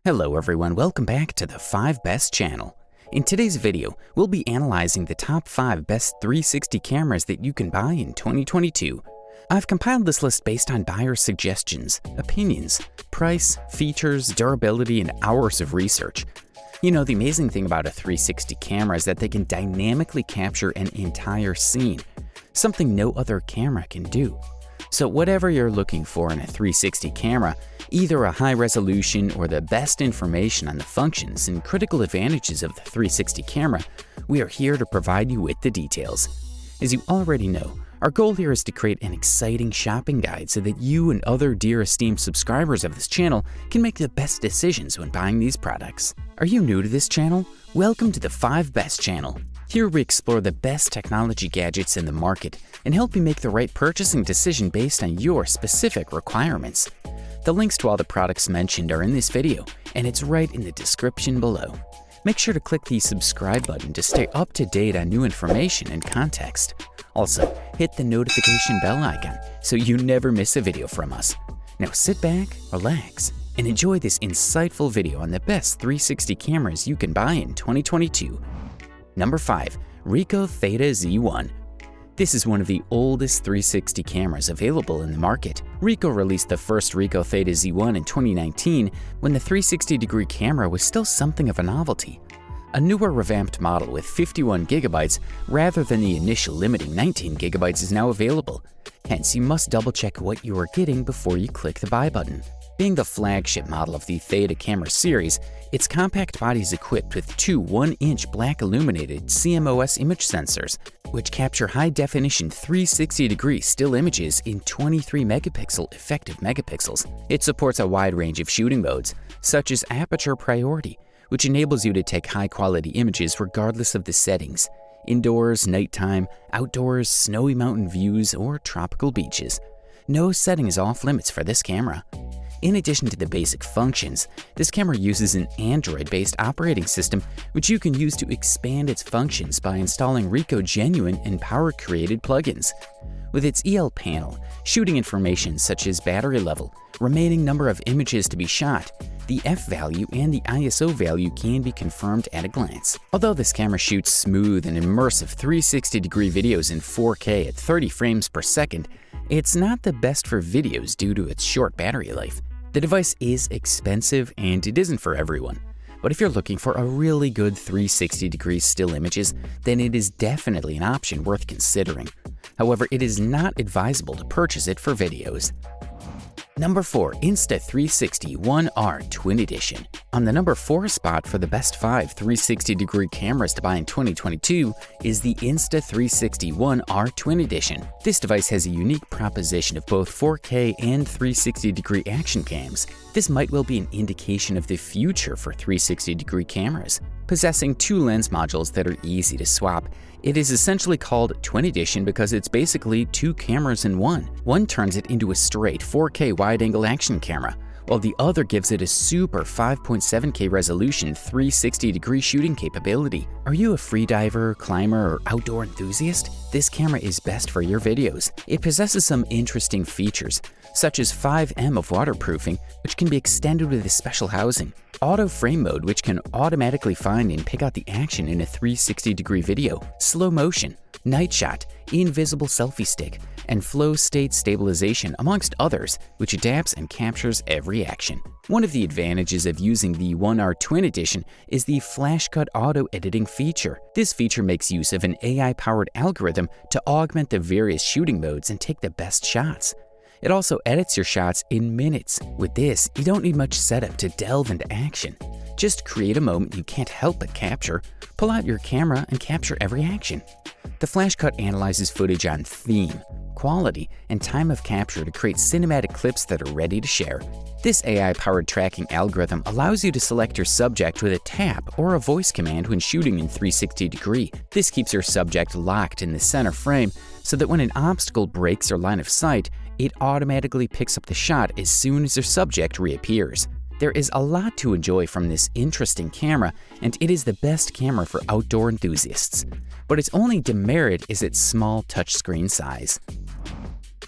Hello everyone, welcome back to the 5 Best channel. In today's video, we'll be analyzing the top 5 best 360 cameras that you can buy in 2022. I've compiled this list based on buyer suggestions, opinions, price, features, durability, and hours of research. You know, the amazing thing about a 360 camera is that they can dynamically capture an entire scene, something no other camera can do. So whatever you're looking for in a 360 camera, either a high resolution or the best information on the functions and critical advantages of the 360 camera, we are here to provide you with the details. As you already know, our goal here is to create an exciting shopping guide so that you and other dear esteemed subscribers of this channel can make the best decisions when buying these products. Are you new to this channel? Welcome to the 5 Best channel. Here we explore the best technology gadgets in the market and help you make the right purchasing decision based on your specific requirements. The links to all the products mentioned are in this video, and it's right in the description below. Make sure to click the subscribe button to stay up to date on new information and context. Also, hit the notification bell icon so you never miss a video from us. Now sit back, relax, and enjoy this insightful video on the best 360 cameras you can buy in 2022. Number 5. Ricoh Theta Z1. This is one of the oldest 360 cameras available in the market. Ricoh released the first Ricoh Theta Z1 in 2019 when the 360-degree camera was still something of a novelty. A newer revamped model with 51 GB rather than the initial limiting 19 GB is now available. Hence, you must double-check what you are getting before you click the buy button. Being the flagship model of the Theta camera series, its compact body is equipped with two 1-inch black illuminated CMOS image sensors, which capture high-definition 360-degree still images in 23 megapixel effective megapixels. It supports a wide range of shooting modes, such as aperture priority, which enables you to take high-quality images regardless of the settings: indoors, nighttime, outdoors, snowy mountain views, or tropical beaches. No setting is off-limits for this camera. In addition to the basic functions, this camera uses an Android-based operating system which you can use to expand its functions by installing Ricoh genuine and power-created plugins. With its EL panel, shooting information such as battery level, remaining number of images to be shot, the f value and the ISO value can be confirmed at a glance. Although this camera shoots smooth and immersive 360-degree videos in 4K at 30 frames per second, it's not the best for videos due to its short battery life. The device is expensive and it isn't for everyone. But if you're looking for a really good 360-degree still images, then it is definitely an option worth considering. However, it is not advisable to purchase it for videos. Number 4. Insta360 One R Twin Edition. On the number 4 spot for the best 5 360-degree cameras to buy in 2022 is the Insta360 One R Twin Edition. This device has a unique proposition of both 4K and 360-degree action cams. This might well be an indication of the future for 360-degree cameras. Possessing 2 lens modules that are easy to swap, it is essentially called Twin Edition because it's basically 2 cameras in one. One turns it into a straight 4K wide-angle action camera, while the other gives it a super 5.7K resolution 360-degree shooting capability. Are you a freediver, climber, or outdoor enthusiast? This camera is best for your videos. It possesses some interesting features, such as 5M of waterproofing, which can be extended with a special housing, auto frame mode, which can automatically find and pick out the action in a 360-degree video, slow motion, night shot, invisible selfie stick, and flow state stabilization, amongst others, which adapts and captures every action. One of the advantages of using the One R Twin Edition is the flash cut auto editing feature. This feature makes use of an AI-powered algorithm to augment the various shooting modes and take the best shots. It also edits your shots in minutes. With this, you don't need much setup to delve into action. Just create a moment you can't help but capture, pull out your camera, and capture every action. The flash cut analyzes footage on theme, quality, and time of capture to create cinematic clips that are ready to share. This AI-powered tracking algorithm allows you to select your subject with a tap or a voice command when shooting in 360-degree. This keeps your subject locked in the center frame so that when an obstacle breaks your line of sight, it automatically picks up the shot as soon as your subject reappears. There is a lot to enjoy from this interesting camera, and it is the best camera for outdoor enthusiasts. But its only demerit is its small touchscreen size.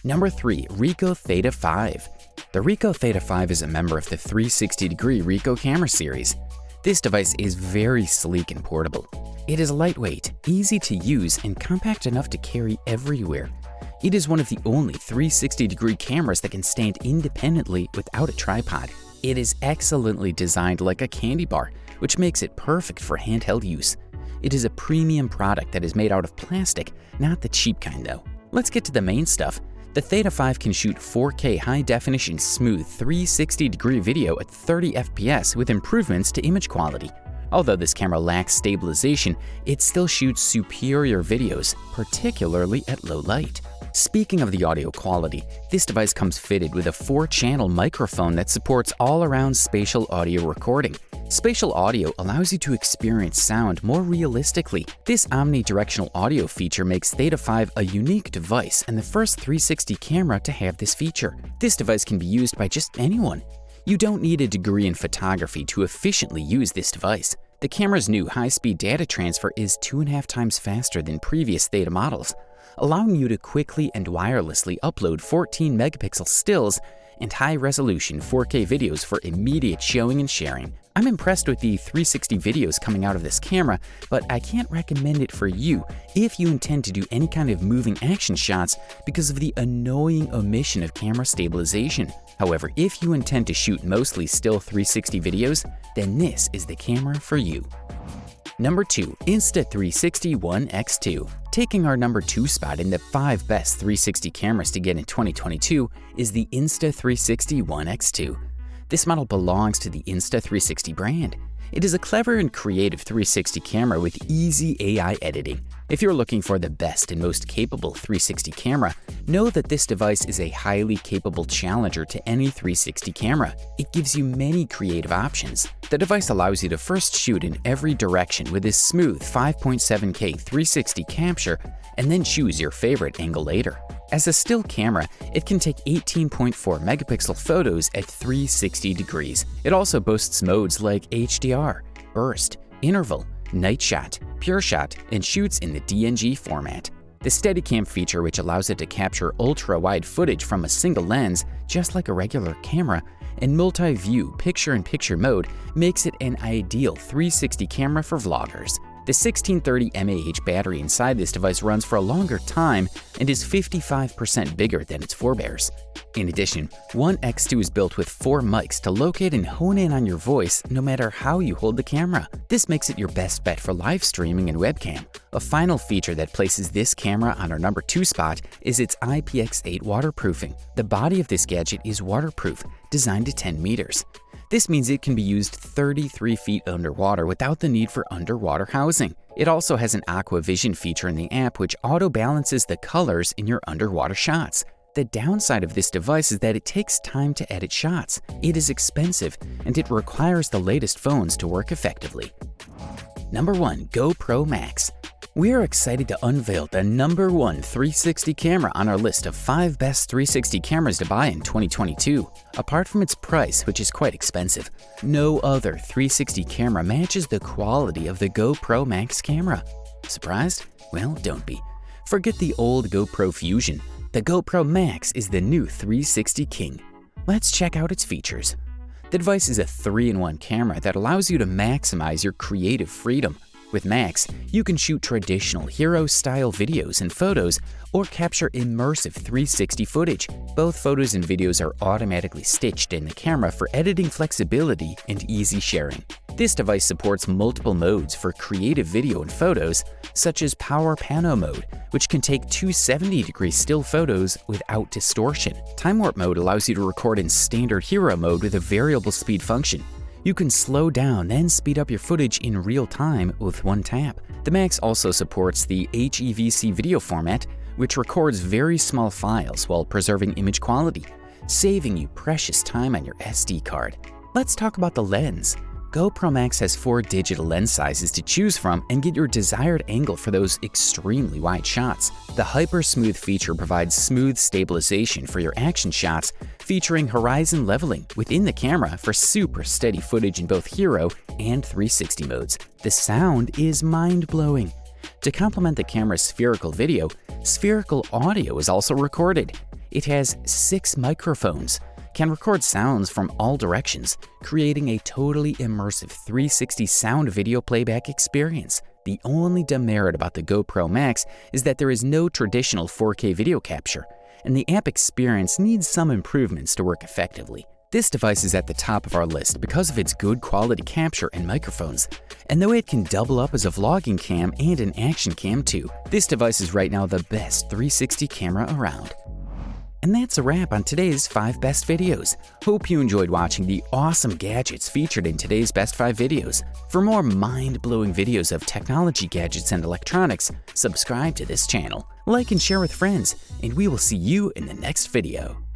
Number 3. Ricoh Theta 5. The Ricoh Theta 5 is a member of the 360-degree Ricoh camera series. This device is very sleek and portable. It is lightweight, easy to use, and compact enough to carry everywhere. It is one of the only 360-degree cameras that can stand independently without a tripod. It is excellently designed like a candy bar, which makes it perfect for handheld use. It is a premium product that is made out of plastic, not the cheap kind though. Let's get to the main stuff. The Theta 5 can shoot 4K high-definition smooth 360-degree video at 30 FPS with improvements to image quality. Although this camera lacks stabilization, it still shoots superior videos, particularly at low light. Speaking of the audio quality, this device comes fitted with a 4-channel microphone that supports all-around spatial audio recording. Spatial audio allows you to experience sound more realistically. This omnidirectional audio feature makes Theta 5 a unique device and the first 360 camera to have this feature. This device can be used by just anyone. You don't need a degree in photography to efficiently use this device. The camera's new high-speed data transfer is 2.5 times faster than previous Theta models, allowing you to quickly and wirelessly upload 14-megapixel stills and high-resolution 4K videos for immediate showing and sharing. I'm impressed with the 360 videos coming out of this camera, but I can't recommend it for you if you intend to do any kind of moving action shots because of the annoying omission of camera stabilization. However, if you intend to shoot mostly still 360 videos, then this is the camera for you. Number 2. Insta360 One X2. Taking our number 2 spot in the 5 best 360 cameras to get in 2022 is the Insta360 One X2. This model belongs to the Insta360 brand. It is a clever and creative 360 camera with easy AI editing. If you're looking for the best and most capable 360 camera, know that this device is a highly capable challenger to any 360 camera. It gives you many creative options. The device allows you to first shoot in every direction with this smooth 5.7K 360 capture and then choose your favorite angle later. As a still camera, it can take 18.4 megapixel photos at 360 degrees. It also boasts modes like HDR, burst, interval, night shot, pure shot, and shoots in the DNG format. The Steadicam feature, which allows it to capture ultra-wide footage from a single lens, just like a regular camera, and multi-view picture-in-picture mode makes it an ideal 360 camera for vloggers. The 1630 mAh battery inside this device runs for a longer time and is 55% bigger than its forebears. In addition, One X2 is built with 4 mics to locate and hone in on your voice no matter how you hold the camera. This makes it your best bet for live streaming and webcam. A final feature that places this camera on our number 2 spot is its IPX8 waterproofing. The body of this gadget is waterproof, designed to 10 meters. This means it can be used 33 feet underwater without the need for underwater housing. It also has an Aqua Vision feature in the app which auto-balances the colors in your underwater shots. The downside of this device is that it takes time to edit shots. It is expensive, and it requires the latest phones to work effectively. Number 1. GoPro Max. We are excited to unveil the number 1 360 camera on our list of 5 best 360 cameras to buy in 2022. Apart from its price, which is quite expensive, no other 360 camera matches the quality of the GoPro Max camera. Surprised? Well, don't be. Forget the old GoPro Fusion. The GoPro Max is the new 360 king. Let's check out its features. The device is a 3-in-1 camera that allows you to maximize your creative freedom. With Max, you can shoot traditional hero-style videos and photos or capture immersive 360 footage. Both photos and videos are automatically stitched in the camera for editing flexibility and easy sharing. This device supports multiple modes for creative video and photos, such as Power Pano mode, which can take 270-degree still photos without distortion. Time Warp mode allows you to record in standard hero mode with a variable speed function. You can slow down then speed up your footage in real time with one tap. The Max also supports the HEVC video format, which records very small files while preserving image quality, saving you precious time on your SD card. Let's talk about the lens. GoPro Max has 4 digital lens sizes to choose from and get your desired angle for those extremely wide shots. The Hyper Smooth feature provides smooth stabilization for your action shots, featuring horizon leveling within the camera for super steady footage in both hero and 360 modes. The sound is mind-blowing. To complement the camera's spherical video, spherical audio is also recorded. It has 6 microphones, can record sounds from all directions, creating a totally immersive 360 sound video playback experience. The only demerit about the GoPro Max is that there is no traditional 4K video capture, and the app experience needs some improvements to work effectively. This device is at the top of our list because of its good quality capture and microphones, and though it can double up as a vlogging cam and an action cam too, this device is right now the best 360 camera around. And that's a wrap on today's 5 best videos. Hope you enjoyed watching the awesome gadgets featured in today's best 5 videos. For more mind-blowing videos of technology, gadgets, and electronics, subscribe to this channel, like and share with friends, and we will see you in the next video.